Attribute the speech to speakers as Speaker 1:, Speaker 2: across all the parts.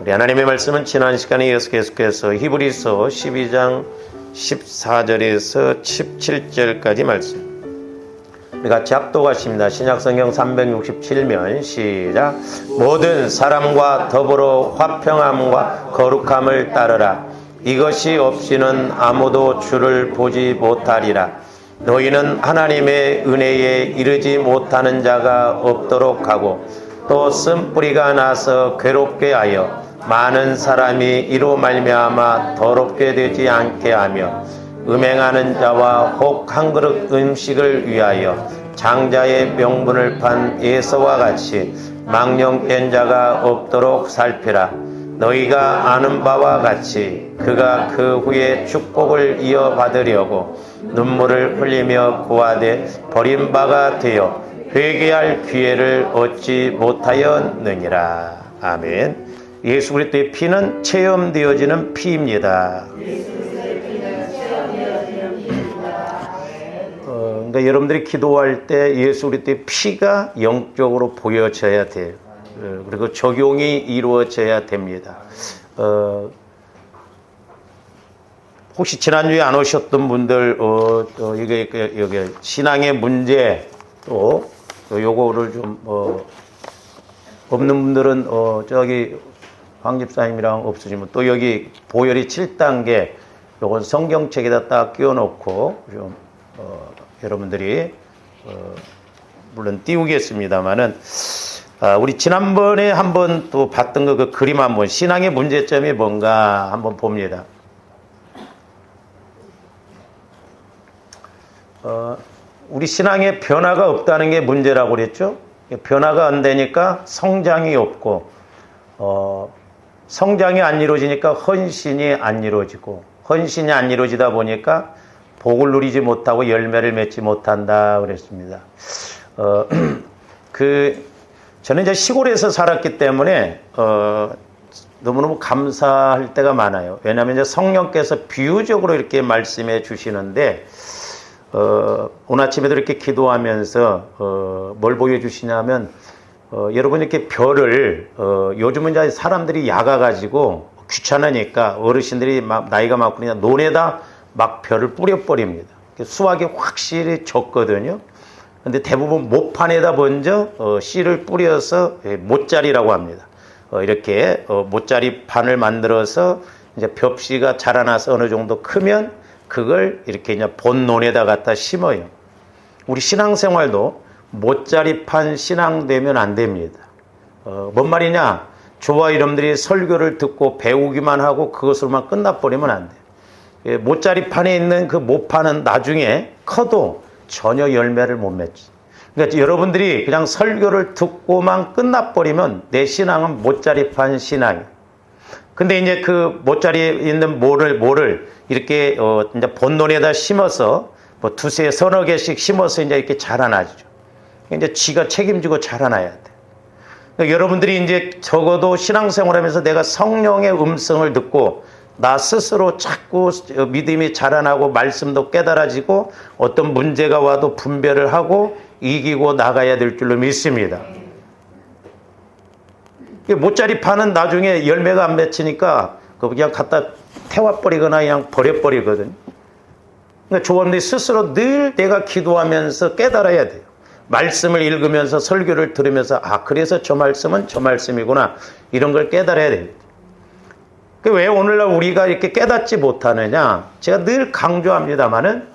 Speaker 1: 우리 하나님의 말씀은 지난 시간에 이어서 계속해서 히브리서 12장 14절에서 17절까지 말씀 우리 같이 합독하십니다. 신약성경 367면 시작. 모든 사람과 더불어 화평함과 거룩함을 따르라. 이것이 없이는 아무도 주를 보지 못하리라. 너희는 하나님의 은혜에 이르지 못하는 자가 없도록 하고 또 쓴뿌리가 나서 괴롭게 하여 많은 사람이 이로 말미암아 더럽게 되지 않게 하며 음행하는 자와 혹 한 그릇 음식을 위하여 장자의 명분을 판 에서와 같이 망령된 자가 없도록 살피라. 너희가 아는 바와 같이 그가 그 후에 축복을 이어받으려고 눈물을 흘리며 구하되 버림바가 되어 회개할 기회를 얻지 못하였느니라. 아멘. 예수 그리스도의 피는 체험되어지는 피입니다. 그러니까 여러분들이 기도할 때 예수 그리스도의 피가 영적으로 보여져야 돼요. 그리고 적용이 이루어져야 됩니다. 혹시 지난주에 안 오셨던 분들, 여기 신앙의 문제 또 요거를 좀 없는 분들은 저기 황 집사님이랑 없으시면 또 여기 보혈이 7단계 요건 성경책에다 딱 끼워놓고 좀 여러분들이 물론 띄우겠습니다만은 우리 지난번에 한번 또 봤던 그 그림 한번 신앙의 문제점이 뭔가 한번 봅니다. 우리 신앙에 변화가 없다는 게 문제라고 그랬죠. 변화가 안 되니까 성장이 없고 성장이 안 이루어지니까 헌신이 안 이루어지고 헌신이 안 이루어지다 보니까 복을 누리지 못하고 열매를 맺지 못한다 그랬습니다. 저는 이제 시골에서 살았기 때문에 너무너무 감사할 때가 많아요. 왜냐하면 이제 성령께서 비유적으로 이렇게 말씀해 주시는데 오늘 아침에도 이렇게 기도하면서 뭘 보여주시냐면 여러분 이렇게 별을 요즘은 이제 사람들이 야가가지고 귀찮으니까 어르신들이 나이가 많고 그냥 논에다 막 별을 뿌려버립니다. 수확이 확실히 적거든요. 근데 대부분 모판에다 먼저 씨를 뿌려서 모짜리라고 합니다. 이렇게 모짜리 판을 만들어서 이제 벽씨가 자라나서 어느 정도 크면 그걸 이렇게 이제 본논에다 갖다 심어요. 우리 신앙생활도 모짜리판 신앙 되면 안 됩니다. 뭔 말이냐? 저와 여러분들이 설교를 듣고 배우기만 하고 그것으로만 끝나버리면 안 돼요. 모짜리판에 있는 그 모판은 나중에 커도 전혀 열매를 못 맺지. 그러니까 여러분들이 그냥 설교를 듣고만 끝나버리면 내 신앙은 모짜리판 신앙이에요. 근데 이제 그 모짜리에 있는 모를 이렇게 이제 본논에다 심어서 뭐 두세 서너 개씩 심어서 이제 이렇게 자라나죠. 이제 지가 책임지고 자라나야 돼. 그러니까 여러분들이 이제 적어도 신앙생활하면서 내가 성령의 음성을 듣고 나 스스로 자꾸 믿음이 자라나고 말씀도 깨달아지고 어떤 문제가 와도 분별을 하고 이기고 나가야 될 줄로 믿습니다. 모짜리판은 나중에 열매가 안 맺히니까 그냥 갖다 태워버리거나 그냥 버려버리거든요. 그러니까 조원들이 스스로 늘 내가 기도하면서 깨달아야 돼요. 말씀을 읽으면서 설교를 들으면서 그래서 저 말씀은 저 말씀이구나 이런 걸 깨달아야 됩니다. 왜 오늘날 우리가 이렇게 깨닫지 못하느냐? 제가 늘 강조합니다만은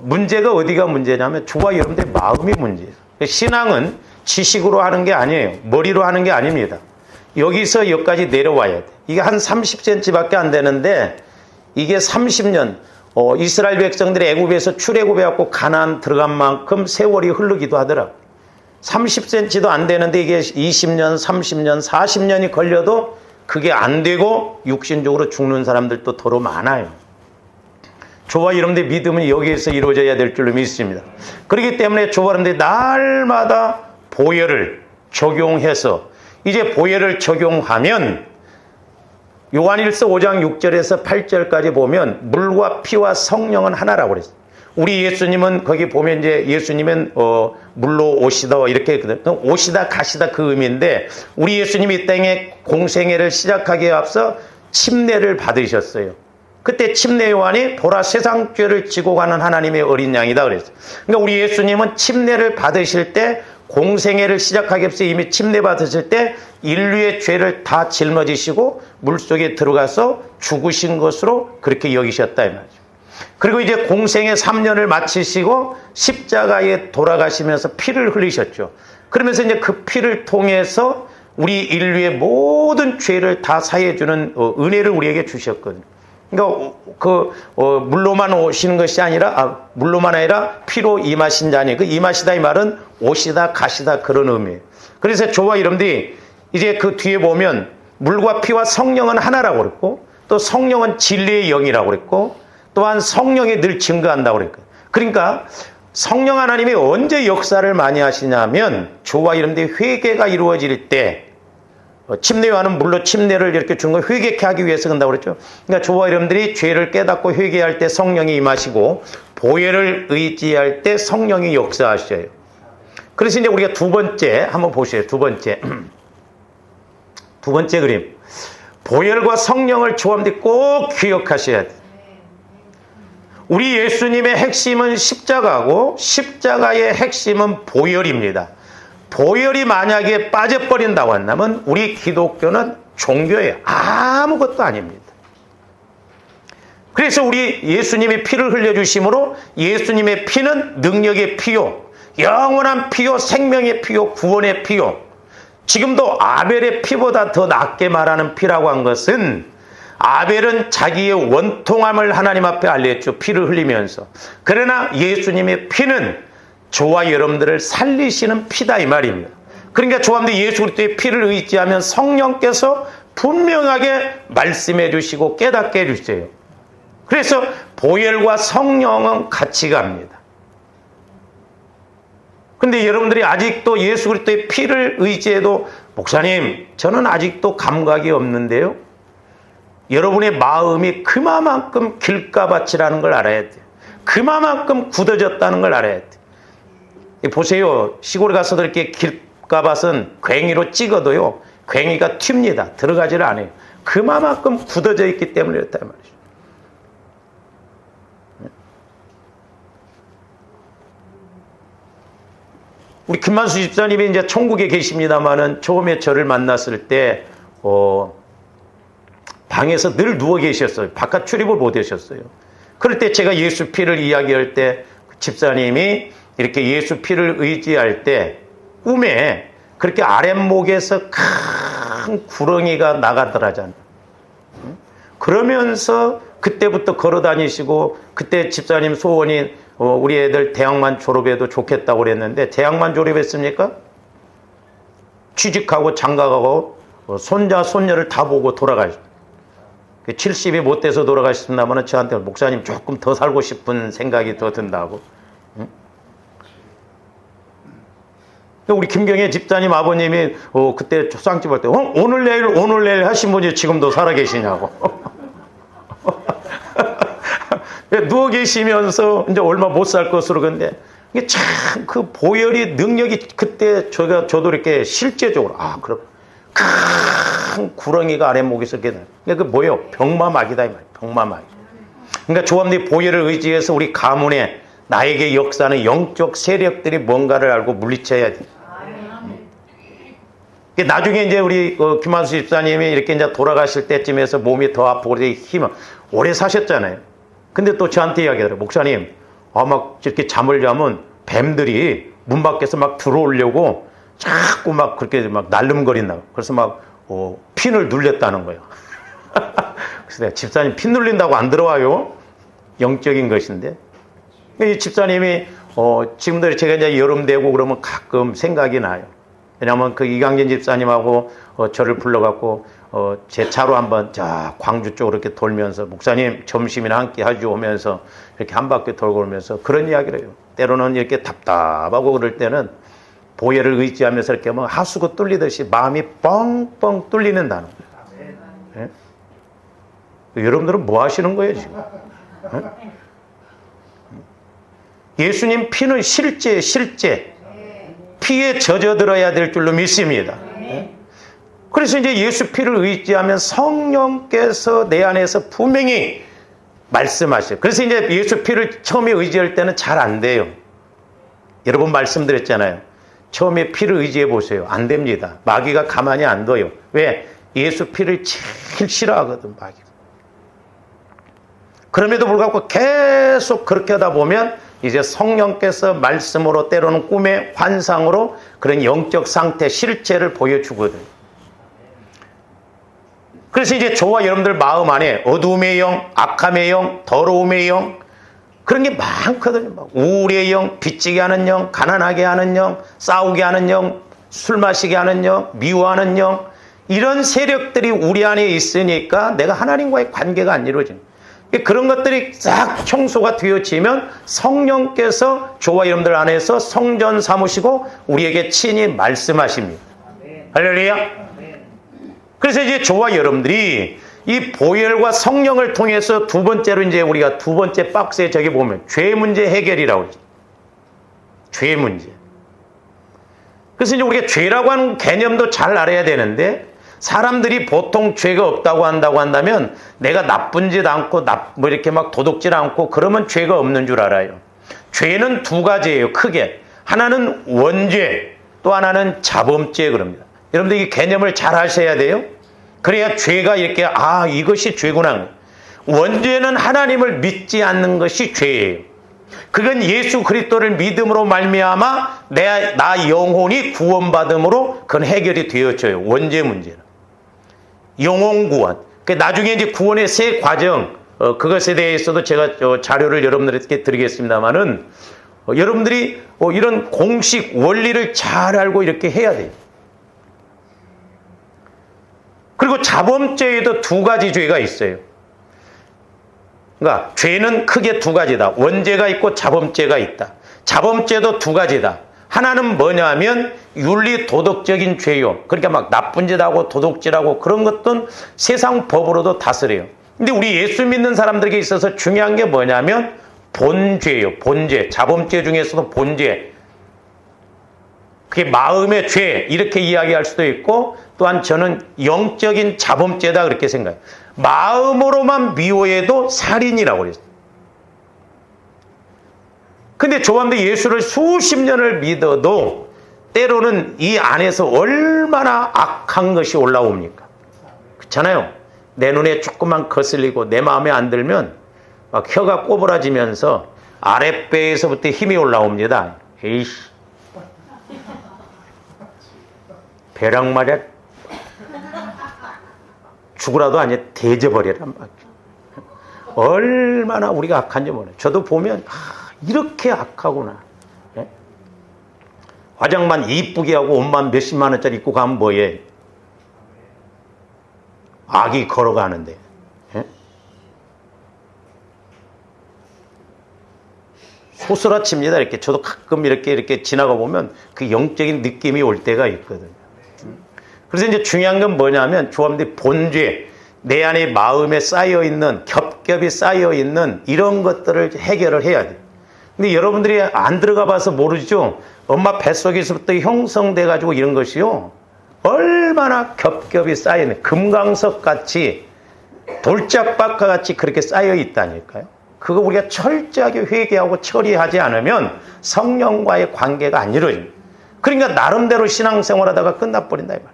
Speaker 1: 문제가 어디가 문제냐면 저와 여러분들의 마음이 문제예요. 신앙은 지식으로 하는 게 아니에요. 머리로 하는 게 아닙니다. 여기서 여기까지 내려와야 돼. 이게 한 30cm밖에 안 되는데 이게 30년 이스라엘 백성들이 애굽에서 출애굽해갖고 가나안 들어간 만큼 세월이 흐르기도 하더라고요. 30cm도 안 되는데 이게 20년, 30년, 40년이 걸려도 그게 안 되고 육신적으로 죽는 사람들도 더러 많아요. 저와 여러분들의 믿음은 여기에서 이루어져야 될 줄로 믿습니다. 그렇기 때문에 저와 여러분들이 날마다 보혈을 적용해서 이제 보혈을 적용하면 요한일서 5장 6절에서 8절까지 보면 물과 피와 성령은 하나라고 그랬어요. 우리 예수님은 거기 보면 이제 예수님은 물로 오시다 이렇게 했거든요. 오시다 가시다 그 의미인데 우리 예수님이 이 땅에 공생애를 시작하기에 앞서 침례를 받으셨어요. 그때 침례 요한이 보라 세상 죄를 지고 가는 하나님의 어린 양이다 그랬어요. 그러니까 우리 예수님은 침례를 받으실 때 공생애를 시작하기 앞서 이미 침례 받으실 때 인류의 죄를 다 짊어지시고 물속에 들어가서 죽으신 것으로 그렇게 여기셨다 이 말이죠. 그리고 이제 공생애 3년을 마치시고 십자가에 돌아가시면서 피를 흘리셨죠. 그러면서 이제 그 피를 통해서 우리 인류의 모든 죄를 다 사해주는 은혜를 우리에게 주셨거든요. 그러니까 물로만 오시는 것이 아니라 물로만 아니라 피로 임하신 자니 그 임하시다 이 말은 오시다 가시다 그런 의미예요. 그래서 저와 여러분들이 이제 그 뒤에 보면 물과 피와 성령은 하나라고 그랬고 또 성령은 진리의 영이라고 그랬고 또한 성령이 늘 증거한다고 그랬거든요. 그러니까 성령 하나님이 언제 역사를 많이 하시냐면 저와 여러분들이 회개가 이루어질 때 침례 요한은 물로 침례를 이렇게 준 거 회개케 하기 위해서 그런다고 그랬죠. 그러니까 저와 여러분들이 죄를 깨닫고 회개할 때 성령이 임하시고 보혈을 의지할 때 성령이 역사하셔요. 그래서 이제 우리가 두 번째 한번 보세요. 두 번째 그림. 보혈과 성령을 조합돼 꼭 기억하셔야 돼요. 우리 예수님의 핵심은 십자가고 십자가의 핵심은 보혈입니다. 보혈이 만약에 빠져버린다고 한다면 우리 기독교는 종교예요. 아무것도 아닙니다. 그래서 우리 예수님이 피를 흘려주심으로 예수님의 피는 능력의 피요, 영원한 피요, 생명의 피요, 구원의 피요. 지금도 아벨의 피보다 더 낫게 말하는 피라고 한 것은 아벨은 자기의 원통함을 하나님 앞에 알렸죠. 피를 흘리면서. 그러나 예수님의 피는 저와 여러분들을 살리시는 피다 이 말입니다. 그러니까 저와들 예수 그리스도의 피를 의지하면 성령께서 분명하게 말씀해 주시고 깨닫게 해 주세요. 그래서 보혈과 성령은 같이 갑니다. 근데 여러분들이 아직도 예수 그리스도의 피를 의지해도 목사님 저는 아직도 감각이 없는데요. 여러분의 마음이 그만큼 길가밭이라는 걸 알아야 돼요. 그만큼 굳어졌다는 걸 알아야 돼요. 보세요. 시골에 가서도 이렇게 길가밭은 괭이로 찍어도요. 괭이가 튑니다. 들어가지를 않아요. 그만큼 굳어져 있기 때문에 그렇다 말이죠. 우리 김만수 집사님이 이제 천국에 계십니다만은 처음에 저를 만났을 때 방에서 늘 누워 계셨어요. 바깥 출입을 못 하셨어요. 그럴 때 제가 예수 피를 이야기할 때 집사님이 이렇게 예수 피를 의지할 때 꿈에 그렇게 아랫목에서 큰 구렁이가 나가더라잖아요. 그러면서 그때부터 걸어 다니시고 그때 집사님 소원이 우리 애들 대학만 졸업해도 좋겠다고 그랬는데 대학만 졸업했습니까? 취직하고 장가가고 손자 손녀를 다 보고 돌아가셨어요. 70이 못 돼서 돌아가셨다면 저한테 목사님 조금 더 살고 싶은 생각이 더 든다고. 우리 김경애 집사님 아버님이 그때 초상집 할 때 오늘 내일 하신 분이 지금도 살아계시냐고. 누워 계시면서 이제 얼마 못 살 것으로. 근데 이게 참 그 보혈이 능력이 그때 저도 이렇게 실제적으로 그럼 큰 구렁이가 아랫목에서 이렇게 그 뭐예요? 병마막이다 이 말이에요. 병마막. 그러니까 조합리 보혈을 의지해서 우리 가문에 나에게 역사는 영적 세력들이 뭔가를 알고 물리쳐야 돼. 나중에 이제 우리 김한수 집사님이 이렇게 이제 돌아가실 때쯤에서 몸이 더 아프고 힘을 오래 사셨잖아요. 근데 또 저한테 이야기하더라고요. 목사님, 막 이렇게 잠을 자면 뱀들이 문 밖에서 막 들어오려고 자꾸 막 그렇게 막 날름거린다고. 그래서 막 핀을 눌렸다는 거예요. 그래서 내가 집사님 핀 눌린다고 안 들어와요? 영적인 것인데. 이 집사님이 지금도 제가 이제 여름 되고 그러면 가끔 생각이 나요. 왜냐하면 그 이강진 집사님하고 저를 불러갖고 제 차로 한번 광주 쪽으로 이렇게 돌면서 목사님 점심이나 한 끼 하죠 오면서 이렇게 한 바퀴 돌고 오면서 그런 이야기를 해요. 때로는 이렇게 답답하고 그럴 때는 보혈을 의지하면서 이렇게 뭐 하수구 뚫리듯이 마음이 뻥뻥 뚫리는 단어. 네? 여러분들은 뭐 하시는 거예요 지금? 네? 예수님 피는 실제 피에 젖어들어야 될 줄로 믿습니다. 그래서 이제 예수 피를 의지하면 성령께서 내 안에서 분명히 말씀하셔요. 그래서 이제 예수 피를 처음에 의지할 때는 잘 안 돼요. 여러 번 말씀드렸잖아요. 처음에 피를 의지해 보세요. 안 됩니다. 마귀가 가만히 안 둬요. 왜? 예수 피를 제일 싫어하거든, 마귀가. 그럼에도 불구하고 계속 그렇게 하다 보면 이제 성령께서 말씀으로 때로는 꿈의 환상으로 그런 영적 상태, 실체를 보여주거든요. 그래서 이제 저와 여러분들 마음 안에 어두움의 영, 악함의 영, 더러움의 영, 그런 게 많거든요. 우울의 영, 빚지게 하는 영, 가난하게 하는 영, 싸우게 하는 영, 술 마시게 하는 영, 미워하는 영, 이런 세력들이 우리 안에 있으니까 내가 하나님과의 관계가 안 이루어지는 거예요. 그런 것들이 싹 청소가 되어지면 성령께서 저와 여러분들 안에서 성전 삼으시고 우리에게 친히 말씀하십니다. 할렐루야. 그래서 이제 저와 여러분들이 이 보혈과 성령을 통해서 두 번째로 이제 우리가 두 번째 박스에 저기 보면 죄 문제 해결이라고 그러죠. 죄 문제. 그래서 이제 우리가 죄라고 하는 개념도 잘 알아야 되는데 사람들이 보통 죄가 없다고 한다면 내가 나쁜 짓 않고 뭐 이렇게 막 도둑질 않고 그러면 죄가 없는 줄 알아요. 죄는 두 가지예요. 크게. 하나는 원죄, 또 하나는 자범죄 그럽니다. 여러분들 이 개념을 잘 하셔야 돼요. 그래야 죄가 이렇게 이것이 죄구나. 원죄는 하나님을 믿지 않는 것이 죄예요. 그건 예수 그리스도를 믿음으로 말미암아 나 영혼이 구원받음으로 그건 해결이 되어져요. 원죄 문제는. 영혼 구원. 나중에 이제 구원의 세 과정, 그것에 대해서도 제가 자료를 여러분들에게 드리겠습니다만은 여러분들이 이런 공식 원리를 잘 알고 이렇게 해야 돼요. 그리고 자범죄에도 두 가지 죄가 있어요. 그러니까 죄는 크게 두 가지다. 원죄가 있고 자범죄가 있다. 자범죄도 두 가지다. 하나는 뭐냐면 윤리 도덕적인 죄요. 그러니까 막 나쁜 짓하고 도둑질하고 그런 것들은 세상 법으로도 다스려요. 근데 우리 예수 믿는 사람들에게 있어서 중요한 게 뭐냐면 본죄예요. 본죄. 자범죄 중에서도 본죄. 그게 마음의 죄 이렇게 이야기할 수도 있고 또한 저는 영적인 자범죄다 그렇게 생각해요. 마음으로만 미워해도 살인이라고 그랬어요. 근데 조합도 예수를 수십 년을 믿어도 때로는 이 안에서 얼마나 악한 것이 올라옵니까? 그렇잖아요. 내 눈에 조금만 거슬리고 내 마음에 안 들면 막 혀가 꼬부라지면서 아랫배에서부터 힘이 올라옵니다. 에이씨. 배랑 말이야 죽으라도 아니야 대져버리란 말이야. 얼마나 우리가 악한지 몰라요. 저도 보면 이렇게 악하구나. 예? 화장만 이쁘게 하고 옷만 몇십만 원짜리 입고 가면 뭐해? 악이 걸어가는데. 예? 소스라칩니다. 이렇게 저도 가끔 이렇게 지나가 보면 그 영적인 느낌이 올 때가 있거든요. 그래서 이제 중요한 건 뭐냐면 조합들이 본죄, 내 안에 마음에 쌓여있는 겹겹이 쌓여있는 이런 것들을 해결을 해야 돼요. 근데 여러분들이 안 들어가 봐서 모르죠. 엄마 뱃속에서부터 형성돼 가지고 이런 것이요. 얼마나 겹겹이 쌓여있는 금강석 같이 돌짝박과 같이 그렇게 쌓여 있다니까요. 그거 우리가 철저하게 회개하고 처리하지 않으면 성령과의 관계가 안 이루어집니다. 그러니까 나름대로 신앙생활하다가 끝나버린다 이 말이에요.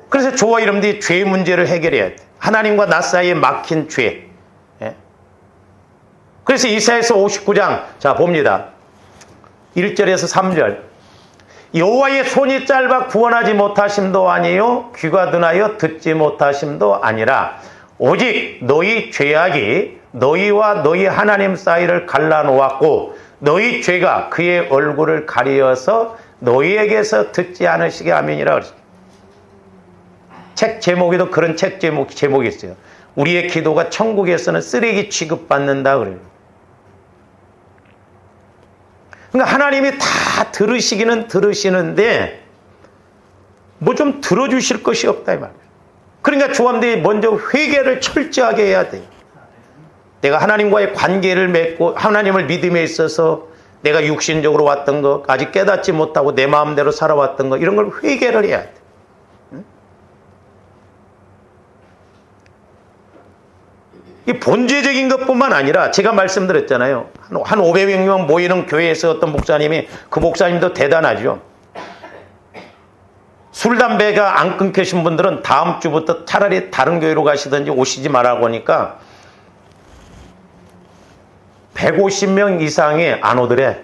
Speaker 1: 그래서 저와 여러분들이 죄 문제를 해결해야 돼. 하나님과 나 사이에 막힌 죄. 그래서 이사야서 59장 자 봅니다. 1절에서 3절. 여호와의 손이 짧아 구원하지 못하심도 아니요 귀가 둔하여 듣지 못하심도 아니라 오직 너희 죄악이 너희와 너희 하나님 사이를 갈라놓았고 너희 죄가 그의 얼굴을 가리어서 너희에게서 듣지 않으시게 하면이라 그랬어요. 책 제목에도 그런 책 제목이 있어요. 우리의 기도가 천국에서는 쓰레기 취급받는다 그래요. 그러니까 하나님이 다 들으시기는 들으시는데 뭐 좀 들어주실 것이 없다 이 말이에요. 그러니까 조함들이 먼저 회개를 철저하게 해야 돼요. 내가 하나님과의 관계를 맺고 하나님을 믿음에 있어서 내가 육신적으로 왔던 거, 아직 깨닫지 못하고 내 마음대로 살아왔던 거, 이런 걸 회개를 해야 돼. 이 본질적인 것뿐만 아니라 제가 말씀드렸잖아요. 한 500명 모이는 교회에서 어떤 목사님이, 그 목사님도 대단하죠. 술, 담배가 안 끊기신 분들은 다음 주부터 차라리 다른 교회로 가시든지 오시지 말라고 하니까 150명 이상이 안 오더래.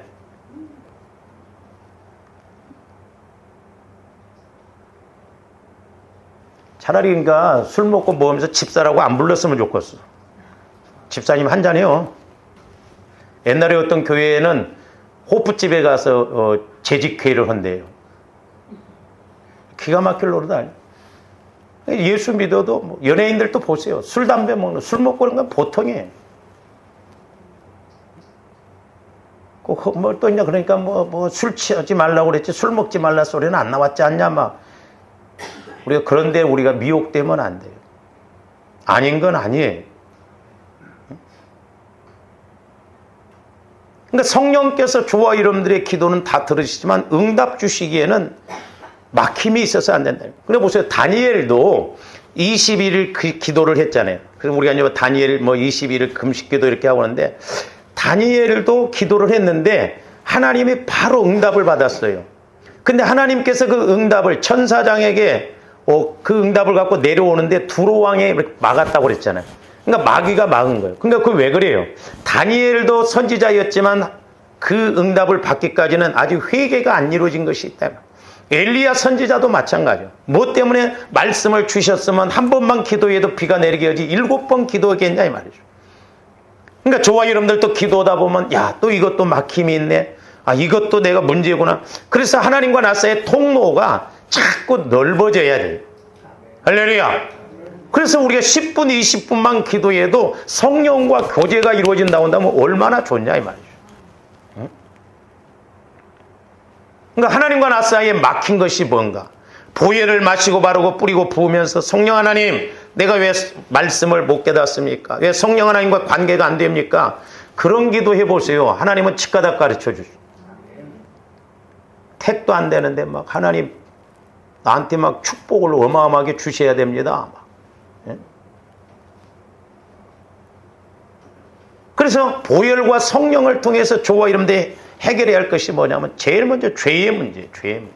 Speaker 1: 차라리 그러니까 술 먹고 먹으면서 집사라고 안 불렀으면 좋겠어. 집사님 한 잔해요. 옛날에 어떤 교회에는 호프집에 가서 재직회를 한대요. 기가 막힐 노릇 아니에요. 예수 믿어도 뭐 연예인들도 보세요. 술, 담배 먹는, 술 먹고 그런 건 보통이에요. 뭐 또 있냐, 그러니까 술 취하지 말라고 그랬지, 술 먹지 말라 소리는 안 나왔지 않냐, 막. 우리가 그런데 우리가 미혹되면 안 돼요. 아닌 건 아니에요. 그러니까 성령께서 저와 여러분들의 기도는 다 들으시지만 응답 주시기에는 막힘이 있어서 안 된다. 그래 보세요. 다니엘도 21일 기도를 했잖아요. 그래서 우리가 이제 다니엘 21일 금식 기도 이렇게 하고 하는데, 다니엘도 기도를 했는데 하나님이 바로 응답을 받았어요. 근데 하나님께서 그 응답을 천사장에게 그 응답을 갖고 내려오는데 두로 왕에 막았다고 그랬잖아요. 그러니까 마귀가 막은 거예요. 그러니까 그게 왜 그래요? 다니엘도 선지자였지만 그 응답을 받기까지는 아직 회개가 안 이루어진 것이 있다. 엘리야 선지자도 마찬가지예요. 뭐 때문에 말씀을 주셨으면 한 번만 기도해도 비가 내리게 하지 7번 기도하겠냐 이 말이죠. 그러니까 저와 여러분들도 기도하다 보면 야, 또 이것도 막힘이 있네. 아, 이것도 내가 문제구나. 그래서 하나님과 나 사이의 통로가 자꾸 넓어져야 돼요. 할렐루야. 그래서 우리가 10분, 20분만 기도해도 성령과 교제가 이루어진다고 한다면 얼마나 좋냐 이 말이죠. 응? 그러니까 하나님과 나 사이에 막힌 것이 뭔가. 보혈을 마시고 바르고 뿌리고 부으면서 성령 하나님, 내가 왜 말씀을 못 깨닫습니까? 왜 성령 하나님과 관계가 안 됩니까? 그런 기도 해보세요. 하나님은 치가닥 가르쳐 주죠. 택도 안 되는데 막 하나님 나한테 막 축복을 어마어마하게 주셔야 됩니다. 예? 그래서 보혈과 성령을 통해서 저와 여러분들이 해결해야 할 것이 뭐냐면 제일 먼저 죄의 문제예요. 죄의 문제.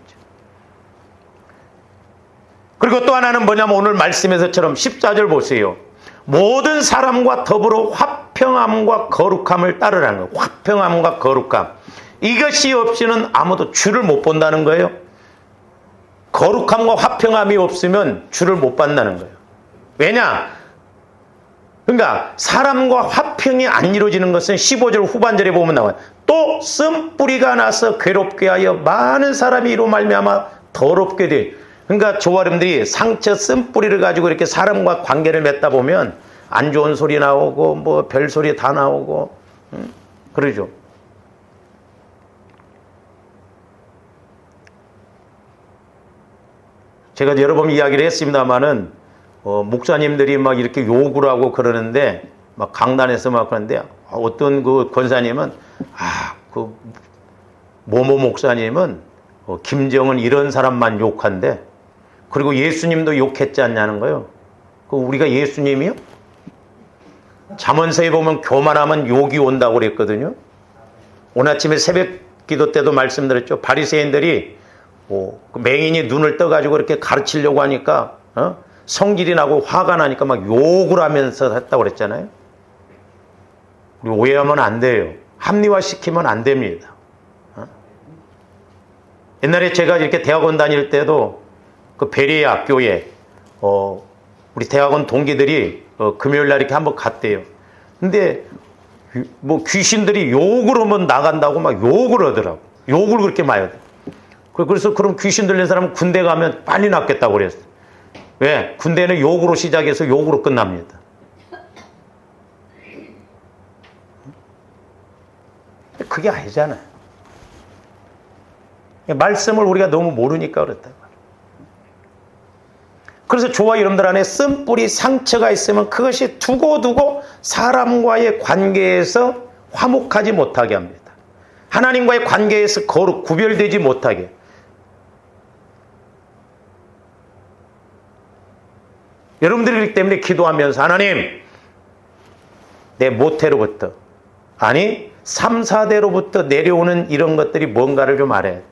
Speaker 1: 그리고 또 하나는 뭐냐면 오늘 말씀에서처럼 14절 보세요. 모든 사람과 더불어 화평함과 거룩함을 따르라는 거예요. 화평함과 거룩함. 이것이 없이는 아무도 주를 못 본다는 거예요. 거룩함과 화평함이 없으면 주를 못 본다는 거예요. 왜냐? 그러니까 사람과 화평이 안 이루어지는 것은 15절 후반절에 보면 나와요. 또 쓴뿌리가 나서 괴롭게 하여 많은 사람이 이로 말미암아 더럽게 돼. 그러니까 저와 여러분들이 상처 쓴뿌리를 가지고 이렇게 사람과 관계를 맺다 보면 안 좋은 소리 나오고 뭐 별소리 다 나오고 그러죠. 제가 여러 번 이야기를 했습니다마는 목사님들이 막 이렇게 욕을 하고 그러는데 막 강단에서 막 그러는데 어떤 그 권사님은 그 모모 목사님은 김정은 이런 사람만 욕한대. 그리고 예수님도 욕했지 않냐는 거예요. 그 우리가 예수님이요? 잠언서에 보면 교만하면 욕이 온다고 그랬거든요. 오늘 아침에 새벽 기도 때도 말씀드렸죠. 바리새인들이 그 맹인이 눈을 떠가지고 이렇게 가르치려고 하니까 성질이 나고 화가 나니까 막 욕을 하면서 했다고 그랬잖아요. 우리 오해하면 안 돼요. 합리화시키면 안 됩니다. 옛날에 제가 이렇게 대학원 다닐 때도 그 베레아 교회 우리 대학원 동기들이 금요일 날 이렇게 한번 갔대요. 근데 뭐 귀신들이 욕을 하면 나간다고 막 욕을 하더라고. 욕을 그렇게 많이 하더라고. 그래서 그럼 귀신 들린 사람은 군대 가면 빨리 낫겠다고 그랬어요. 왜? 군대는 욕으로 시작해서 욕으로 끝납니다. 그게 아니잖아요. 말씀을 우리가 너무 모르니까 그렇다. 그래서 저와 여러분들 안에 쓴뿌리 상처가 있으면 그것이 두고두고 사람과의 관계에서 화목하지 못하게 합니다. 하나님과의 관계에서 거룩 구별되지 못하게. 여러분들이 그렇기 때문에 기도하면서 하나님, 내 모태로부터, 아니 3, 4대로부터 내려오는 이런 것들이 뭔가를 좀 알아야 돼.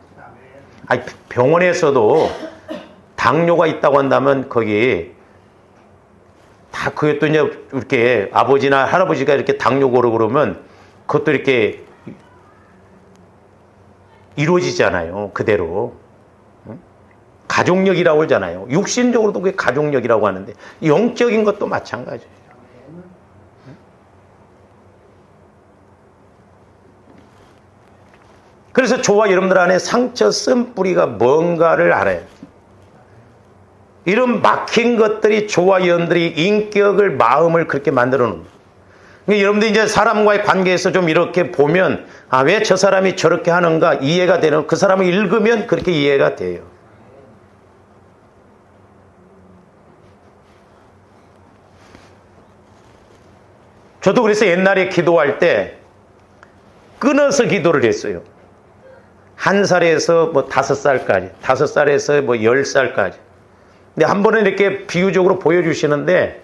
Speaker 1: 아니, 병원에서도 당뇨가 있다고 한다면 거기 다 그것도 이제 이렇게 아버지나 할아버지가 이렇게 당뇨 고르고 그러면 그것도 이렇게 이루어지잖아요. 그대로. 가족력이라고 하잖아요. 육신적으로도 그게 가족력이라고 하는데 영적인 것도 마찬가지예요. 그래서 저와 여러분들 안에 상처 쓴 뿌리가 뭔가를 알아요. 이런 막힌 것들이 저와 여러분들이 인격을, 마음을 그렇게 만들어 놓는 거예요. 그러니까 여러분들이 이제 사람과의 관계에서 좀 이렇게 보면, 아, 왜 저 사람이 저렇게 하는가 이해가 되는, 그 사람을 읽으면 그렇게 이해가 돼요. 저도 그래서 옛날에 기도할 때 끊어서 기도를 했어요. 1살에서 뭐 5살까지, 5살에서 뭐 10살까지. 근데 한 번은 이렇게 비유적으로 보여주시는데,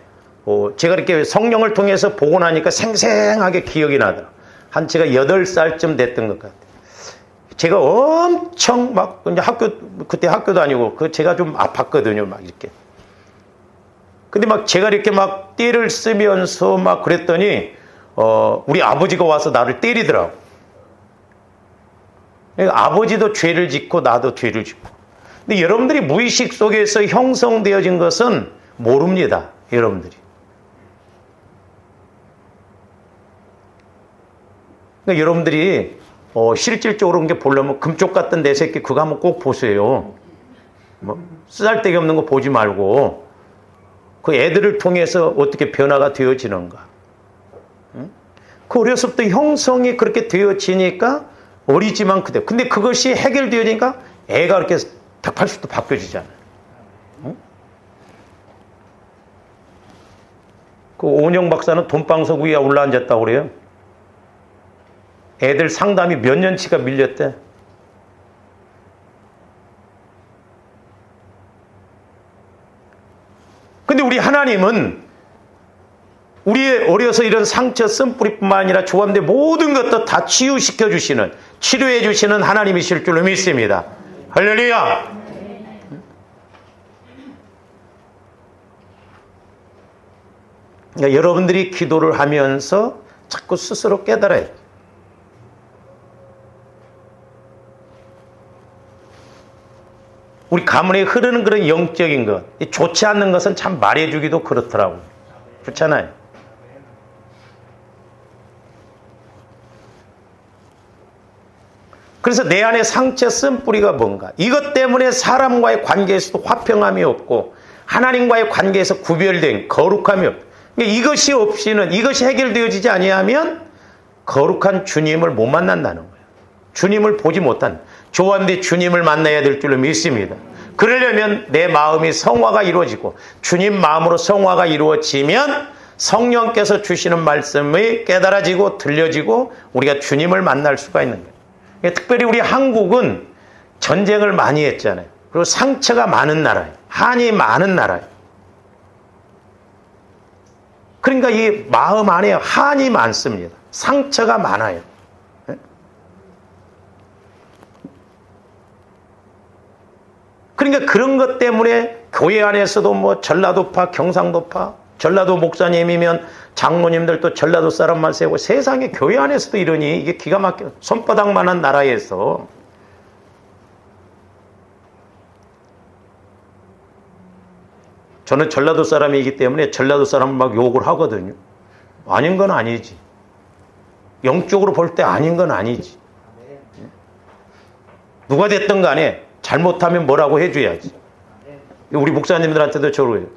Speaker 1: 제가 이렇게 성령을 통해서 보고 나니까 생생하게 기억이 나더라고요. 한 제가 8살쯤 됐던 것 같아요. 제가 엄청 막, 이제 그때 학교도 아니고, 제가 좀 아팠거든요, 막 이렇게. 근데 막 제가 이렇게 막 떼를 쓰면서 막 그랬더니, 우리 아버지가 와서 나를 때리더라고. 아버지도 죄를 짓고 나도 죄를 짓고. 근데 여러분들이 무의식 속에서 형성되어진 것은 모릅니다. 여러분들이. 그러니까 여러분들이 실질적으로 그런 게 보려면 금쪽 같은 내 새끼 그거 한번 꼭 보세요. 뭐 쓰잘데기 없는 거 보지 말고 그 애들을 통해서 어떻게 변화가 되어지는가. 응? 그 어려서부터 형성이 그렇게 되어지니까 어리지만 그대로. 근데 그것이 해결되어지니까 애가 그렇게 180도 바뀌어지잖아요. 응? 그 오은영 박사는 돈방석 위에 올라앉았다고 그래요. 애들 상담이 몇 년치가 밀렸대. 근데 우리 하나님은 우리의 어려서 이런 상처 쓴뿌리뿐만 아니라 조감대 모든 것도 다 치유시켜 주시는, 치료해 주시는 하나님이실 줄로 믿습니다. 할렐루야. 그러니까 여러분들이 기도를 하면서 자꾸 스스로 깨달아요. 우리 가문에 흐르는 그런 영적인 것, 좋지 않는 것은 참 말해주기도 그렇더라고요. 그렇잖아요. 그래서 내 안에 상처 쓴 뿌리가 뭔가? 이것 때문에 사람과의 관계에서도 화평함이 없고 하나님과의 관계에서 구별된 거룩함이 없고, 이것이 없이는, 이것이 해결되어지지 아니하면 거룩한 주님을 못 만난다는 거예요. 주님을 보지 못한다. 조한데 주님을 만나야 될 줄로 믿습니다. 그러려면 내 마음이 성화가 이루어지고 주님 마음으로 성화가 이루어지면 성령께서 주시는 말씀이 깨달아지고 들려지고 우리가 주님을 만날 수가 있는 거예요. 특별히 우리 한국은 전쟁을 많이 했잖아요. 그리고 상처가 많은 나라예요. 한이 많은 나라예요. 그러니까 이 마음 안에 한이 많습니다. 상처가 많아요. 그러니까 그런 것 때문에 교회 안에서도 뭐 전라도파, 경상도파, 전라도 목사님이면 장로님들 또 전라도 사람만 세우고 세상에 교회 안에서도 이러니 이게 기가 막혀. 손바닥만한 나라에서. 저는 전라도 사람이기 때문에 전라도 사람을 막 욕을 하거든요. 아닌 건 아니지. 영적으로 볼 때 아닌 건 아니지. 누가 됐든 간에 잘못하면 뭐라고 해줘야지. 우리 목사님들한테도 저러요.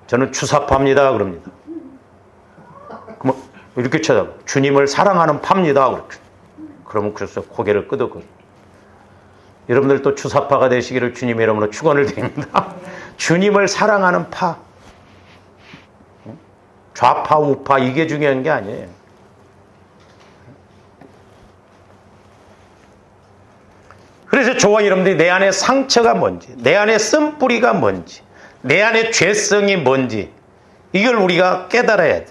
Speaker 1: 저는 추사파입니다. 그럽니다. 그럼 이렇게 쳐다봐. 주님을 사랑하는 파입니다. 그렇게. 그러면 그래서 고개를 끄덕거려. 여러분들도 추사파가 되시기를 주님의 이름으로 축원을 드립니다. 주님을 사랑하는 파. 좌파, 우파 이게 중요한 게 아니에요. 그래서 저와 여러분들이 내 안에 상처가 뭔지, 내 안에 쓴뿌리가 뭔지, 내 안에 죄성이 뭔지 이걸 우리가 깨달아야 돼.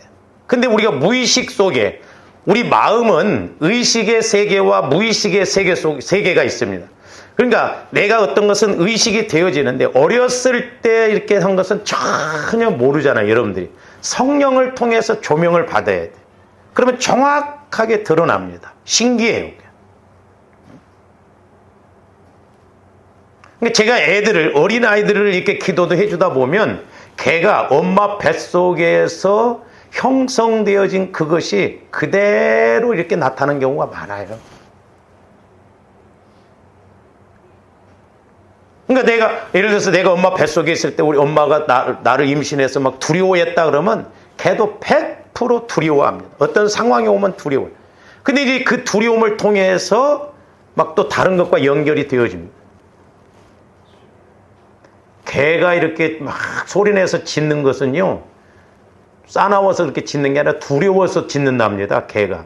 Speaker 1: 근데 우리가 무의식 속에 우리 마음은 의식의 세계와 무의식의 세계가 있습니다. 그러니까 내가 어떤 것은 의식이 되어지는데 어렸을 때 이렇게 한 것은 전혀 모르잖아요. 여러분들이 성령을 통해서 조명을 받아야 돼. 그러면 정확하게 드러납니다. 신기해요. 그러니까 제가 어린아이들을 이렇게 기도도 해주다 보면 걔가 엄마 뱃속에서 형성되어진 그것이 그대로 이렇게 나타나는 경우가 많아요. 그러니까 예를 들어서 내가 엄마 뱃속에 있을 때 우리 엄마가 나를 임신해서 막 두려워했다 그러면 걔도 100% 두려워합니다. 어떤 상황이 오면 두려워요. 근데 이제 그 두려움을 통해서 막 또 다른 것과 연결이 되어집니다. 개가 이렇게 막 소리내서 짖는 것은요, 싸나워서 그렇게 짖는 게 아니라 두려워서 짖는답니다, 개가.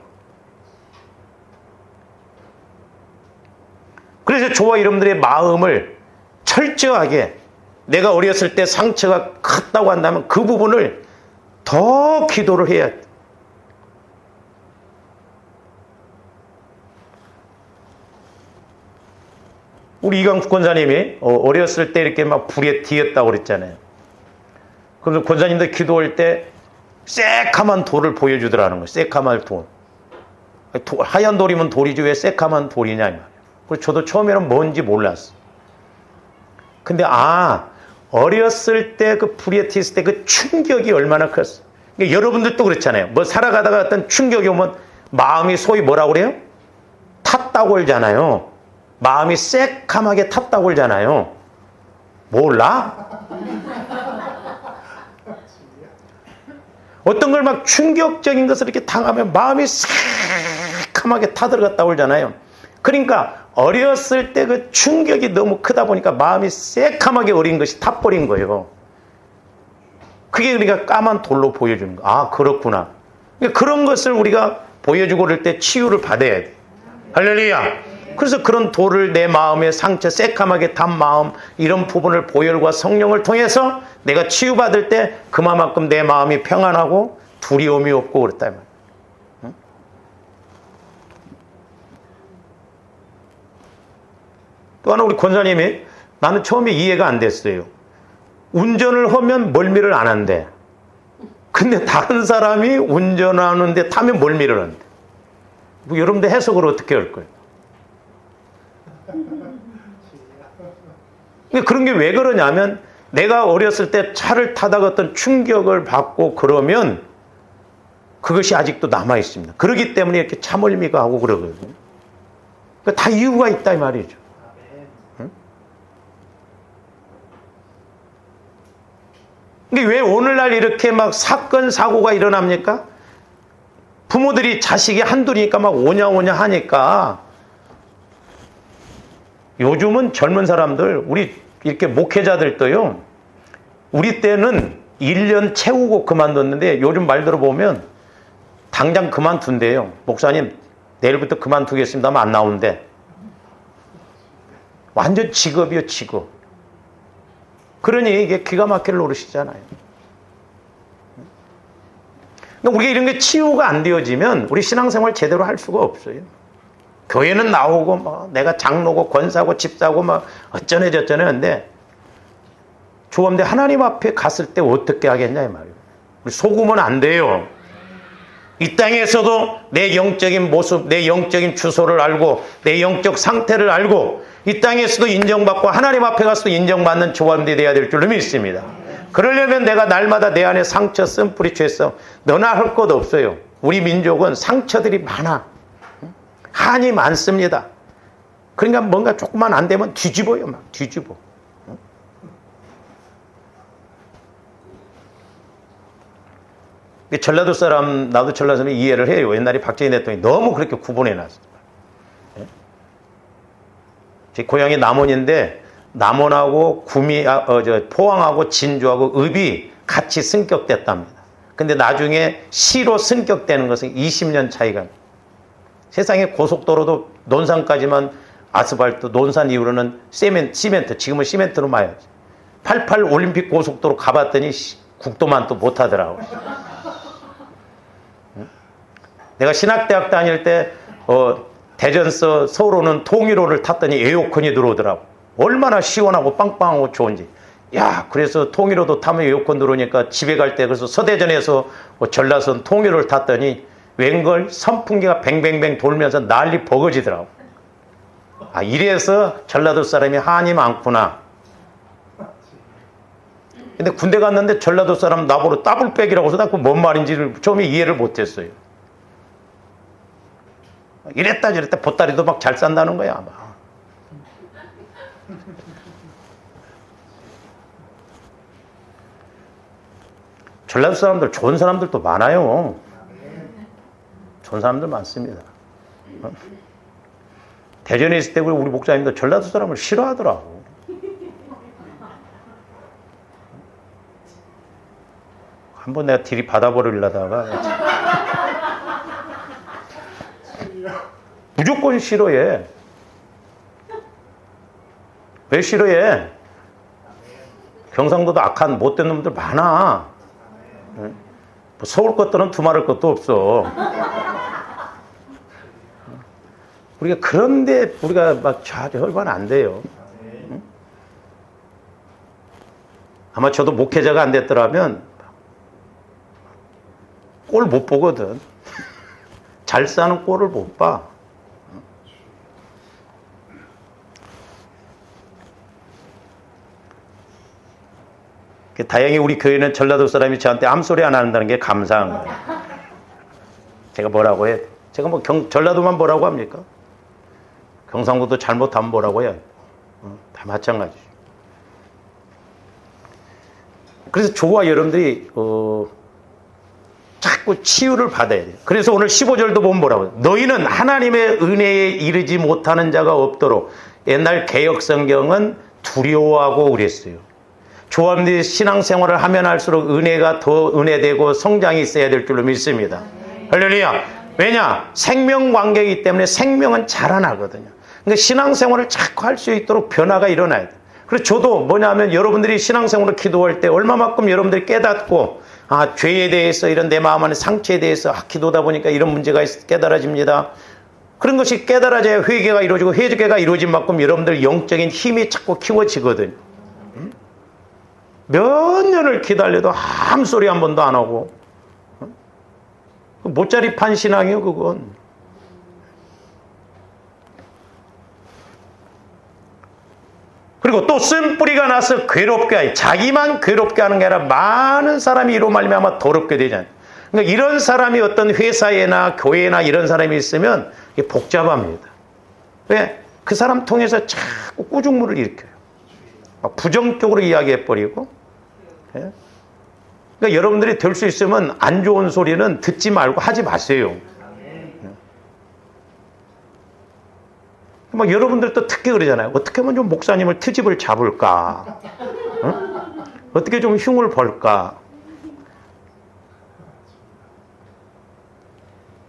Speaker 1: 그래서 저와 여러분들의 마음을 철저하게 내가 어렸을 때 상처가 컸다고 한다면 그 부분을 더 기도를 해야 돼. 우리 이강수 권사님이 어렸을 때 이렇게 막 불에 뒤었다고 그랬잖아요. 그래서 권사님들 기도할 때 새카만 돌을 보여주더라는 거예요. 새카만 돌. 하얀 돌이면 돌이지 왜 새카만 돌이냐 이 말이에요. 그래서 저도 처음에는 뭔지 몰랐어요. 근데 어렸을 때 그 불에 튀었을 때 그 충격이 얼마나 컸어요. 그러니까 여러분들도 그렇잖아요. 뭐 살아가다가 어떤 충격이 오면 마음이 소위 뭐라고 그래요? 탔다고 그러잖아요. 마음이 새카맣게 탔다고 그러잖아요. 몰라? 어떤 걸 막 충격적인 것을 이렇게 당하면 마음이 새카맣게 타들어갔다고 그러잖아요. 그러니까 어렸을 때 그 충격이 너무 크다 보니까 마음이 새카맣게 어린 것이 타버린 거예요. 그게 우리가 까만 돌로 보여주는 거. 그렇구나. 그러니까 그런 것을 우리가 보여주고 그럴 때 치유를 받아야 돼. 할렐루야. 그래서 그런 돌을 내 마음의 상처, 새카맣게 탄 마음 이런 부분을 보혈과 성령을 통해서 내가 치유받을 때 그만큼 내 마음이 평안하고 두려움이 없고 그랬다 이 말이에요. 응? 또 하나 우리 권사님이 나는 처음에 이해가 안 됐어요. 운전을 하면 멀미를 안 한대. 근데 다른 사람이 운전하는데 타면 멀미를 한대. 뭐 여러분들 해석을 어떻게 할 거예요? 그런 게 왜 그러냐면 내가 어렸을 때 차를 타다가 어떤 충격을 받고 그러면 그것이 아직도 남아 있습니다. 그렇기 때문에 이렇게 차멀미가 하고 그러거든요. 그러니까 다 이유가 있다 이 말이죠. 응? 근데 왜 오늘날 이렇게 막 사건 사고가 일어납니까? 부모들이 자식이 한둘이니까 막 오냐오냐 하니까 요즘은 젊은 사람들, 우리 이렇게 목회자들도요, 우리 때는 1년 채우고 그만뒀는데 요즘 말 들어보면 당장 그만둔대요. 목사님, 내일부터 그만두겠습니다 하면 안 나온대. 완전 직업이요, 직업. 그러니 이게 기가 막힐 노릇이잖아요. 우리가 이런 게 치유가 안 되어지면 우리 신앙생활 제대로 할 수가 없어요. 교회는 나오고 뭐 내가 장로고 권사고 집사고 막 어쩌네 저쩌네 하는데 좋은데 하나님 앞에 갔을 때 어떻게 하겠냐 이 말이에요. 우리 속으면 안 돼요. 이 땅에서도 내 영적인 모습, 내 영적인 주소를 알고 내 영적 상태를 알고 이 땅에서도 인정받고 하나님 앞에 가서도 인정받는 조합이 되어야 될 줄로 믿습니다. 그러려면 내가 날마다 내 안에 상처, 쓴뿌리, 죄성 너나 할 것 없어요. 우리 민족은 상처들이 많아. 한이 많습니다. 그러니까 뭔가 조금만 안 되면 뒤집어요. 막 뒤집어. 전라도 사람, 나도 전라도 사람이 이해를 해요. 옛날에 박정희 대통령이 너무 그렇게 구분해 놨어요. 제 고향이 남원인데 남원하고 포항하고 진주하고 읍이 같이 승격됐답니다. 근데 나중에 시로 승격되는 것은 20년 차이가. 세상에 고속도로도 논산까지만 아스팔트, 논산 이후로는 시멘트, 지금은 시멘트로 마야지. 88 올림픽 고속도로 가봤더니 국도만 또 못하더라고. 내가 신학대학 다닐 때 대전서 서울 오는 통일호를 탔더니 에어컨이 들어오더라고. 얼마나 시원하고 빵빵하고 좋은지. 야, 그래서 통일호도 타면 에어컨 들어오니까 집에 갈 때 그래서 서대전에서 전라선 통일호를 탔더니 웬걸 선풍기가 뱅뱅뱅 돌면서 난리 버거지더라고. 아, 이래서 전라도 사람이 한이 많구나. 근데 군대 갔는데 전라도 사람 나보고 더블백이라고 해서 그 뭔 말인지를 처음에 이해를 못했어요. 이랬다 저랬다 보따리도 막 잘 싼다는 거야 아마. 전라도 사람들 좋은 사람들도 많아요. 좋은 사람들 많습니다. 대전에 있을 때 우리 목사님도 전라도 사람을 싫어하더라고. 한번 내가 딜이 받아버리려다가 무조건 싫어해. 왜 싫어해? 경상도도 악한 못된 놈들 많아. 서울 것들은 두말할 것도 없어. 우리가 그런데 우리가 막 혈관 안 돼요. 아마 저도 목회자가 안 됐더라면 꼴 못 보거든. 잘 사는 꼴을 못 봐. 다행히 우리 교회는 전라도 사람이 저한테 암소리 안 한다는 게 감사한 거예요. 제가 뭐라고 해? 제가 뭐 전라도만 뭐라고 합니까? 경상도도 잘못하면 뭐라고 해요? 다 마찬가지죠. 그래서 저와 여러분들이 자꾸 치유를 받아야 돼요. 그래서 오늘 15절도 보면 뭐라고 해요? 너희는 하나님의 은혜에 이르지 못하는 자가 없도록. 옛날 개역 성경은 두려워하고 그랬어요. 조합들이 신앙생활을 하면 할수록 은혜가 더 은혜되고 성장이 있어야 될 줄로 믿습니다. 할렐루야. 왜냐? 생명관계이기 때문에 생명은 자라나거든요. 그러니까 신앙생활을 자꾸 할 수 있도록 변화가 일어나야 돼요. 그래서 저도 뭐냐면 여러분들이 신앙생활을 기도할 때 얼마만큼 여러분들이 깨닫고 죄에 대해서 이런 내 마음 안의 상처에 대해서 기도다 보니까 이런 문제가 깨달아집니다. 그런 것이 깨달아져야 회개가 이루어지고 회개가 이루어진 만큼 여러분들 영적인 힘이 자꾸 키워지거든요. 몇 년을 기다려도 아무 소리 한 번도 안 하고 모짜리판 신앙이요 그건. 그리고 또 쓴뿌리가 나서 괴롭게 자기만 괴롭게 하는 게 아니라 많은 사람이 이로 말미암아 더럽게 되잖아요. 그러니까 이런 사람이 어떤 회사에나 교회나 이런 사람이 있으면 이게 복잡합니다. 왜? 그 사람 통해서 자꾸 꾸중물을 일으켜요. 부정적으로 이야기해버리고. 그러니까 여러분들이 될 수 있으면 안 좋은 소리는 듣지 말고 하지 마세요. 막 여러분들도 특히 그러잖아요. 어떻게 하면 좀 목사님을 트집을 잡을까? 어떻게 좀 흉을 볼까?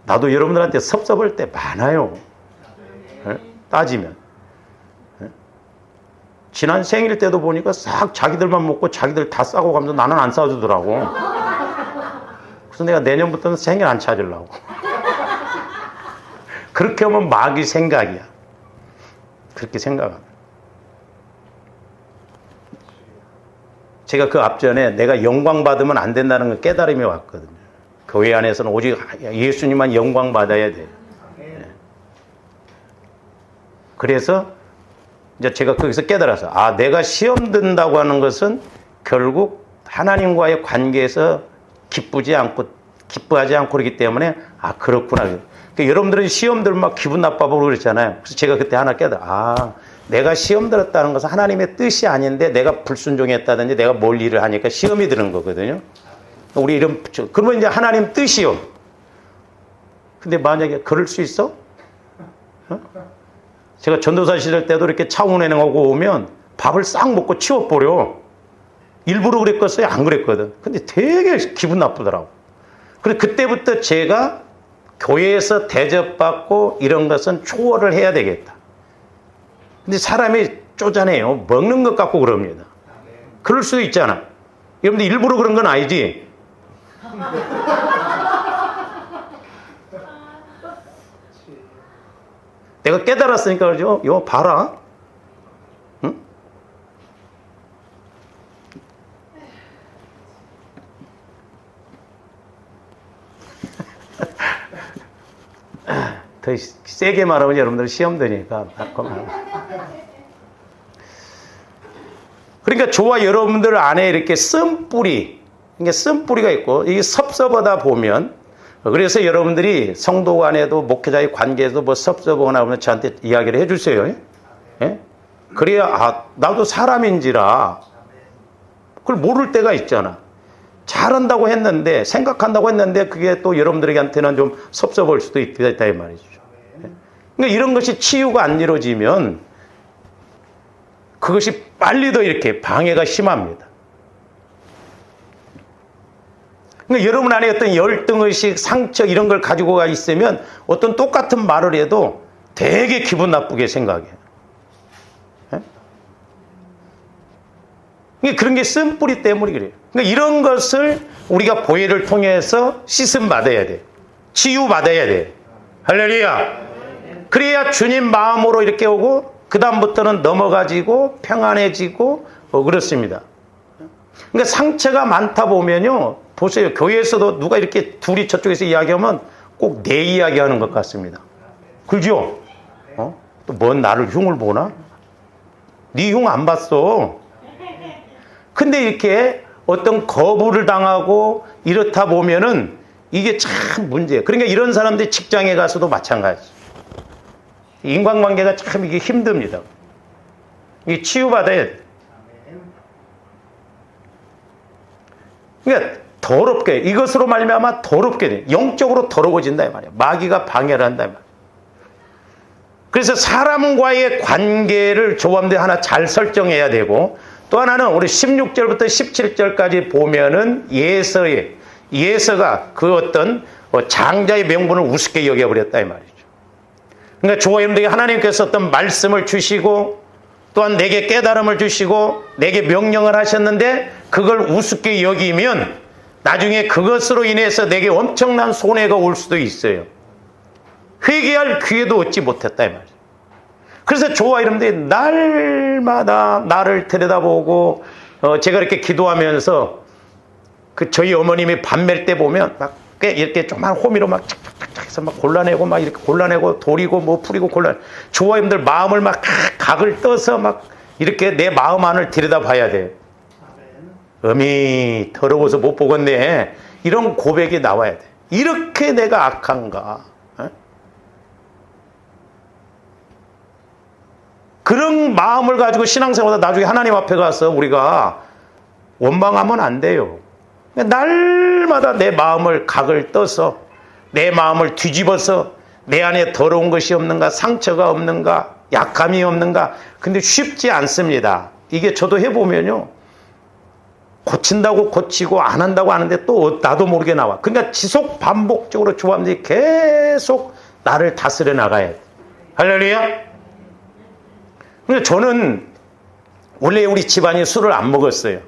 Speaker 1: 나도 여러분들한테 섭섭할 때 많아요. 따지면. 지난 생일 때도 보니까 싹 자기들만 먹고 자기들 다 싸고 가면서 나는 안 싸주더라고. 그래서 내가 내년부터는 생일 안 찾으려고. 그렇게 하면 마귀 생각이야. 그렇게 생각합니다. 제가 그 앞전에 내가 영광 받으면 안 된다는 걸 깨달음이 왔거든요. 교회 안에서는 오직 예수님만 영광 받아야 돼요. 그래서 이제 제가 거기서 깨달아서 내가 시험 든다고 하는 것은 결국 하나님과의 관계에서 기쁘지 않고 기뻐하지 않고 그러기 때문에 그렇구나. 그러니까 여러분들은 시험 들면 막 기분 나빠보고 그랬잖아요. 그래서 제가 그때 하나 깨달아. 내가 시험 들었다는 것은 하나님의 뜻이 아닌데 내가 불순종했다든지 내가 뭘 일을 하니까 시험이 드는 거거든요. 우리 이런 그러면 이제 하나님 뜻이요. 근데 만약에 그럴 수 있어? 제가 전도사 시절 때도 이렇게 차 운행하고 오면 밥을 싹 먹고 치워버려. 일부러 그랬겠어요? 안 그랬거든. 근데 되게 기분 나쁘더라고. 그래서 그때부터 제가 교회에서 대접받고 이런 것은 초월을 해야 되겠다. 근데 사람이 쪼잔해요. 먹는 것 같고 그럽니다. 그럴 수도 있잖아. 여러분들 일부러 그런 건 아니지? 내가 깨달았으니까 그러죠. 이거 봐라. 응? 더 세게 말하면 여러분들 시험 드니까. 그러니까 저와 여러분들 안에 이렇게 쓴뿌리, 그러니까 쓴뿌리가 있고, 이게 섭섭하다 보면, 그래서 여러분들이 성도 간에도 목회자의 관계에도 뭐 섭섭하거나 하면 저한테 이야기를 해주세요. 예? 그래야, 아, 나도 사람인지라, 그걸 모를 때가 있잖아. 잘한다고 했는데, 생각한다고 했는데, 그게 또 여러분들한테는 좀 섭섭할 수도 있다, 이 말이죠. 그러니까 이런 것이 치유가 안 이루어지면, 그것이 빨리 더 이렇게 방해가 심합니다. 그러니까 여러분 안에 어떤 열등의식, 상처 이런 걸 가지고 있으면 어떤 똑같은 말을 해도 되게 기분 나쁘게 생각해요. 그러니까 그런 게 쓴뿌리 때문에 그래요. 그러니까 이런 것을 우리가 보혈을 통해서 씻음 받아야 돼요. 치유 받아야 돼요. 할렐루야. 그래야 주님 마음으로 이렇게 오고 그 다음부터는 넘어가지고 평안해지고 그렇습니다. 그러니까 상처가 많다 보면요. 보세요. 교회에서도 누가 이렇게 둘이 저쪽에서 이야기하면 꼭 내 이야기하는 것 같습니다. 그죠? 또 뭔 나를 흉을 보나? 네 흉 안 봤어. 근데 이렇게 어떤 거부를 당하고 이렇다 보면은 이게 참 문제예요. 그러니까 이런 사람들이 직장에 가서도 마찬가지. 인간관계가 참 이게 힘듭니다. 이게 치유받아야 돼. 그러니까 더럽게, 이것으로 말미암아 더럽게 돼. 영적으로 더러워진다 이 말이야. 마귀가 방해를 한다 이 말이야. 그래서 사람과의 관계를 조합대 하나 잘 설정해야 되고, 또 하나는 우리 16절부터 17절까지 보면은 예서가 그 어떤 장자의 명분을 우습게 여겨버렸다 이 말이죠. 그러니까 저와 여러분들에게 하나님께서 어떤 말씀을 주시고 또한 내게 깨달음을 주시고 내게 명령을 하셨는데 그걸 우습게 여기면 나중에 그것으로 인해서 내게 엄청난 손해가 올 수도 있어요. 회개할 기회도 얻지 못했다 이 말이죠. 그래서 저와 여러분들이 날마다 나를 들여다보고 제가 이렇게 기도하면서 그 저희 어머님이 밤 맬 때 보면 막 이렇게 조그만 호미로 막 착착착착 해서 막 골라내고 막 이렇게 골라내고 돌이고 뭐 풀이고 저와 여러분들 마음을 막 각을 떠서 막 이렇게 내 마음 안을 들여다봐야 돼요. 어미 더러워서 못 보겠네. 이런 고백이 나와야 돼. 이렇게 내가 악한가? 그런 마음을 가지고 신앙생활하다 나중에 하나님 앞에 가서 우리가 원망하면 안 돼요. 날마다 내 마음을 각을 떠서 내 마음을 뒤집어서 내 안에 더러운 것이 없는가, 상처가 없는가, 약함이 없는가. 근데 쉽지 않습니다. 이게 저도 해보면요. 고친다고 고치고 안 한다고 하는데 또 나도 모르게 나와. 그러니까 지속 반복적으로 조합들이 계속 나를 다스려 나가야 돼. 할렐루야. 근데 저는 원래 우리 집안이 술을 안 먹었어요.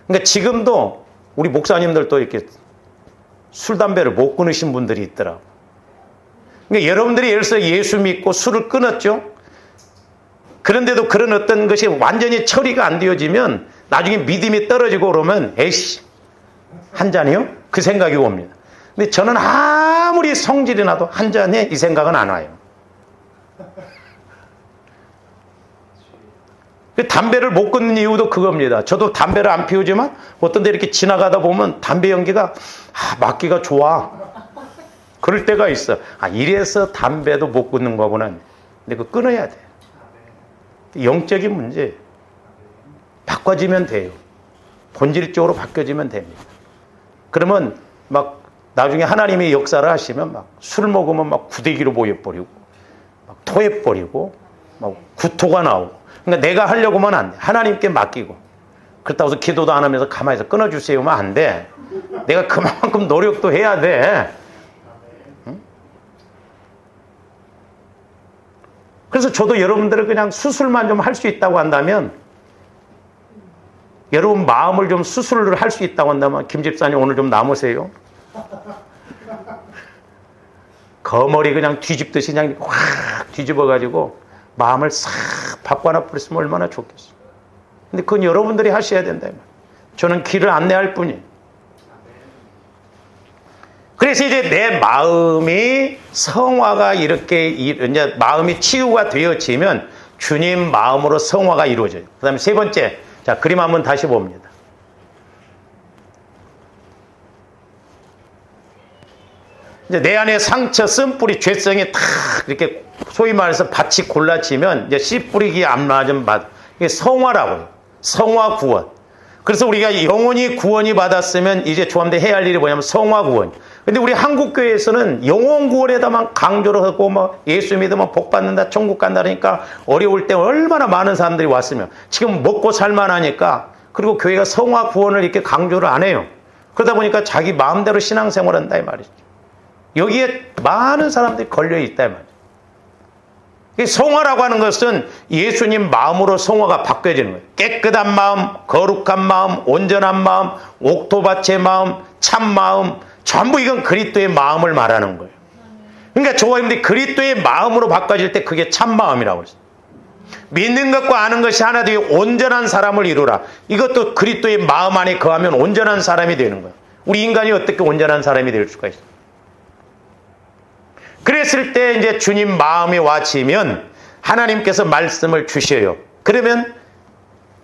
Speaker 1: 그러니까 지금도 우리 목사님들도 이렇게 술, 담배를 못 끊으신 분들이 있더라고. 그러니까 여러분들이 예를 들어서 예수 믿고 술을 끊었죠? 그런데도 그런 어떤 것이 완전히 처리가 안 되어지면 나중에 믿음이 떨어지고 그러면 에이씨, 한 잔이요? 그 생각이 옵니다. 근데 저는 아무리 성질이 나도 한 잔에 이 생각은 안 와요. 담배를 못 끊는 이유도 그겁니다. 저도 담배를 안 피우지만 어떤 데 이렇게 지나가다 보면 담배 연기가 맡기가 좋아. 그럴 때가 있어. 이래서 담배도 못 끊는 거구나. 근데 그거 끊어야 돼. 영적인 문제. 바꿔지면 돼요. 본질적으로 바뀌어지면 됩니다. 그러면 막 나중에 하나님의 역사를 하시면 막 술 먹으면 막 구데기로 보여버리고 막 토해버리고 막 구토가 나오고. 그러니까 내가 하려고 하면 안 돼. 하나님께 맡기고. 그렇다고 해서 기도도 안 하면서 가만히 있어 끊어주세요 하면 안 돼. 내가 그만큼 노력도 해야 돼. 응? 그래서 저도 여러분들을 그냥 수술만 좀 할 수 있다고 한다면, 여러분 마음을 좀 수술을 할 수 있다고 한다면, 김 집사님 오늘 좀 남으세요. 거머리 그냥 뒤집듯이 그냥 확 뒤집어가지고 마음을 싹 바꿔 버렸으면 얼마나 좋겠어. 근데 그건 여러분들이 하셔야 된다. 저는 길을 안내할 뿐이에요. 그래서 이제 내 마음이 성화가 이렇게, 이제 마음이 치유가 되어지면 주님 마음으로 성화가 이루어져요. 그 다음에 세 번째, 자, 그림 한번 다시 봅니다. 이제 내 안에 상처, 쓴뿌리, 죄성이 탁 이렇게 소위 말해서 밭이 골라지면 이제 씨 뿌리기 안 맞은 밭. 이게 성화라고요. 성화 구원. 그래서 우리가 영혼이 구원이 받았으면 이제 조합대 해야 할 일이 뭐냐면 성화 구원. 근데 우리 한국교회에서는 영혼 구원에다만 강조를 하고 뭐 예수 믿으면 복 받는다, 천국 간다 그러니까 어려울 때 얼마나 많은 사람들이 왔으면 지금 먹고 살만하니까, 그리고 교회가 성화 구원을 이렇게 강조를 안 해요. 그러다 보니까 자기 마음대로 신앙생활 한다 이 말이죠. 여기에 많은 사람들이 걸려 있다 이 말이죠. 성화라고 하는 것은 예수님 마음으로 성화가 바뀌어지는 거예요. 깨끗한 마음, 거룩한 마음, 온전한 마음, 옥토밭의 마음, 참 마음, 전부 이건 그리스도의 마음을 말하는 거예요. 그러니까 저와 여러분들이 그리스도의 마음으로 바꿔질 때 그게 참 마음이라고 그랬어요. 믿는 것과 아는 것이 하나 되어 온전한 사람을 이루라. 이것도 그리스도의 마음 안에 거하면 온전한 사람이 되는 거예요. 우리 인간이 어떻게 온전한 사람이 될 수가 있어요? 그랬을 때 이제 주님 마음이 와지면 하나님께서 말씀을 주셔요. 그러면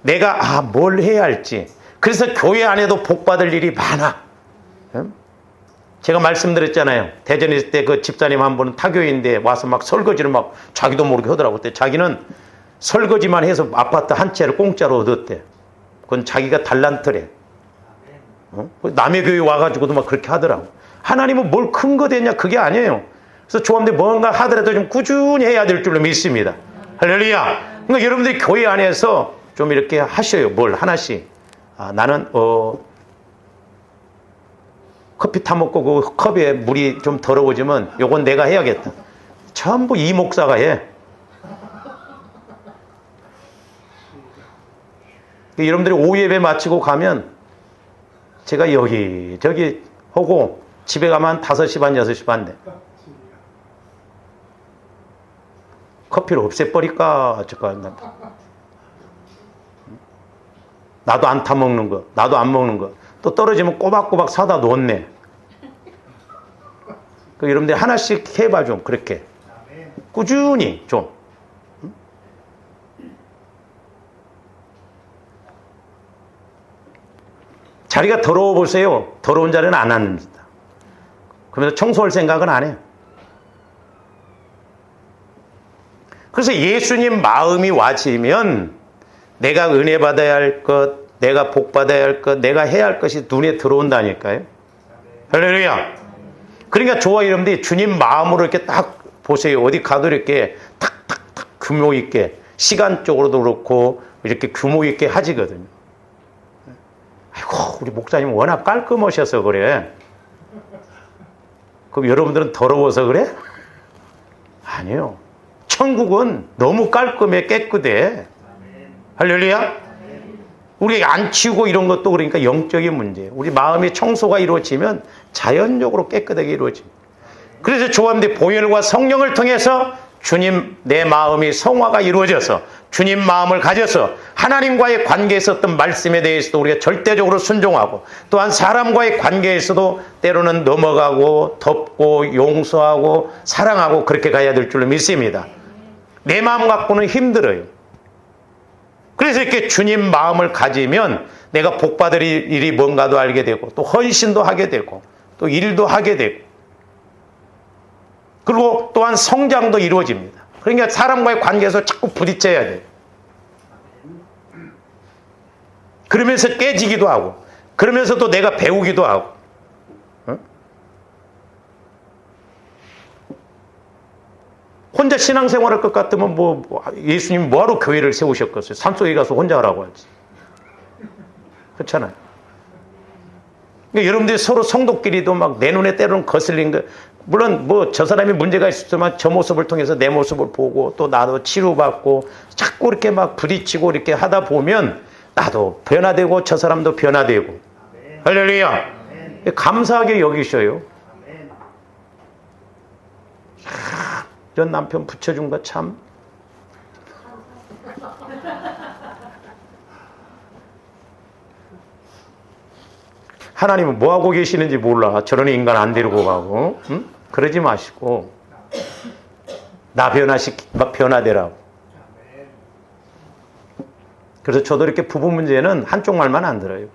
Speaker 1: 내가 뭘 해야 할지. 그래서 교회 안에도 복 받을 일이 많아. 제가 말씀드렸잖아요. 대전에 있을 때 그 집사님 한 분은 타교인데 와서 막 설거지를 막 자기도 모르게 하더라고. 그때 자기는 설거지만 해서 아파트 한 채를 공짜로 얻었대. 그건 자기가 달란트래. 남의 교회 와가지고도 막 그렇게 하더라고. 하나님은 뭘 큰 거 됐냐? 그게 아니에요. 그래서 조합대 뭔가 하더라도 좀 꾸준히 해야 될 줄로 믿습니다. 할렐루야. 그러니까 여러분들이 교회 안에서 좀 이렇게 하셔요. 뭘 하나씩. 나는 커피 타먹고 그 컵에 물이 좀 더러워지면 요건 내가 해야겠다. 전부 이 목사가 해. 여러분들이 오후 예배 마치고 가면 제가 여기 저기 하고 집에 가면 5시 반 6시 반 돼. 커피를 없애버릴까 어쩔까. 나도 안 타먹는 거, 나도 안 먹는 거, 또 떨어지면 꼬박꼬박 사다 놓네. 그 여러분들 하나씩 해봐. 좀 그렇게 꾸준히 좀. 자리가 더러워 보세요. 더러운 자리는 안 앉는다. 그러면서 청소할 생각은 안 해요. 그래서 예수님 마음이 와지면 내가 은혜 받아야 할 것, 내가 복 받아야 할 것, 내가 해야 할 것이 눈에 들어온다니까요. 할렐루야. 그러니까 저와 여러분들이 주님 마음으로 이렇게 딱 보세요. 어디 가도 이렇게 탁탁탁 규모 있게, 시간적으로도 그렇고 이렇게 규모 있게 하지거든요. 아이고, 우리 목사님 워낙 깔끔하셔서 그래. 그럼 여러분들은 더러워서 그래? 아니요. 천국은 너무 깔끔해, 깨끗해. 할렐루야. 우리 안 치우고 이런 것도 그러니까 영적인 문제예요. 우리 마음의 청소가 이루어지면 자연적으로 깨끗하게 이루어집니다. 그래서 조합대 보혈과 성령을 통해서 주님 내 마음이 성화가 이루어져서 주님 마음을 가져서 하나님과의 관계에 있었던 말씀에 대해서도 우리가 절대적으로 순종하고, 또한 사람과의 관계에서도 때로는 넘어가고 덮고 용서하고 사랑하고 그렇게 가야 될 줄로 믿습니다. 내 마음 갖고는 힘들어요. 그래서 이렇게 주님 마음을 가지면 내가 복받을 일이 뭔가도 알게 되고, 또 헌신도 하게 되고, 또 일도 하게 되고, 그리고 또한 성장도 이루어집니다. 그러니까 사람과의 관계에서 자꾸 부딪혀야 돼요. 그러면서 깨지기도 하고, 그러면서 또 내가 배우기도 하고. 혼자 신앙생활할 것 같으면 예수님 뭐하러 교회를 세우셨겠어요? 산속에 가서 혼자 하라고 하지. 그렇잖아요. 그러니까 여러분들이 서로 성도끼리도 막 내 눈에 때로는 거슬린 거, 물론 저 사람이 문제가 있었지만 저 모습을 통해서 내 모습을 보고 또 나도 치료받고 자꾸 이렇게 막 부딪히고 이렇게 하다 보면 나도 변화되고 저 사람도 변화되고. 할렐루야. 감사하게 여기셔요. 전 남편 붙여준 거 참. 하나님은 뭐하고 계시는지 몰라. 저런 인간 안 데리고 가고. 응? 그러지 마시고 나 변화되라고. 그래서 저도 이렇게 부부 문제는 한쪽 말만 안 들어요.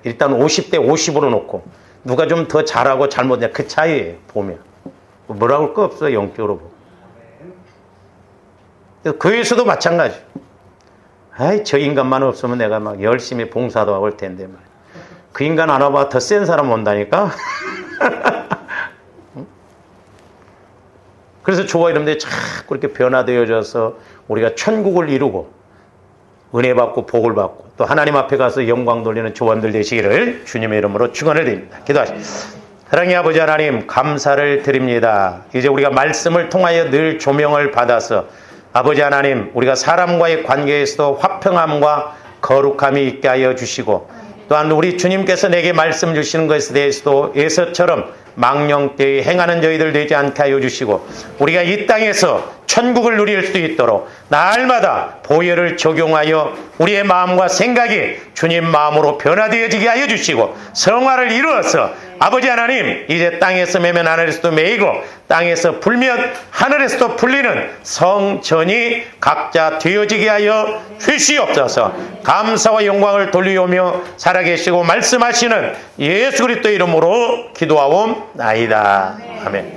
Speaker 1: 일단 50대 50으로 놓고 누가 좀 더 잘하고 잘못냐 그 차이예요. 보면 뭐라고 할 거 없어요. 영적으로 보고. 교회에서도 마찬가지. 아이 저 인간만 없으면 내가 막 열심히 봉사도 하고 할 텐데 말이야. 그 인간 알아봐 더 센 사람 온다니까. 그래서 저와 여러분들이 자꾸 이렇게 변화되어져서 우리가 천국을 이루고 은혜 받고 복을 받고 또 하나님 앞에 가서 영광 돌리는 조원들 되시기를 주님의 이름으로 축원을 드립니다. 기도하십시오. 사랑의 아버지 하나님 감사를 드립니다. 이제 우리가 말씀을 통하여 늘 조명을 받아서 아버지 하나님 우리가 사람과의 관계에서도 화평함과 거룩함이 있게 하여 주시고 또한 우리 주님께서 내게 말씀 주시는 것에 대해서도 에서처럼 망령되이 행하는 저희들 되지 않게 하여 주시고 우리가 이 땅에서 천국을 누릴 수 있도록 날마다 보혈을 적용하여 우리의 마음과 생각이 주님 마음으로 변화되어지게 하여 주시고 성화를 이루어서 아버지 하나님 이제 땅에서 매면 하늘에서도 매이고 땅에서 불면 하늘에서도 풀리는 성전이 각자 되어지게 하여 주시옵소서. 감사와 영광을 돌리오며 살아계시고 말씀하시는 예수 그리스도 이름으로 기도하옵나이다. 아멘.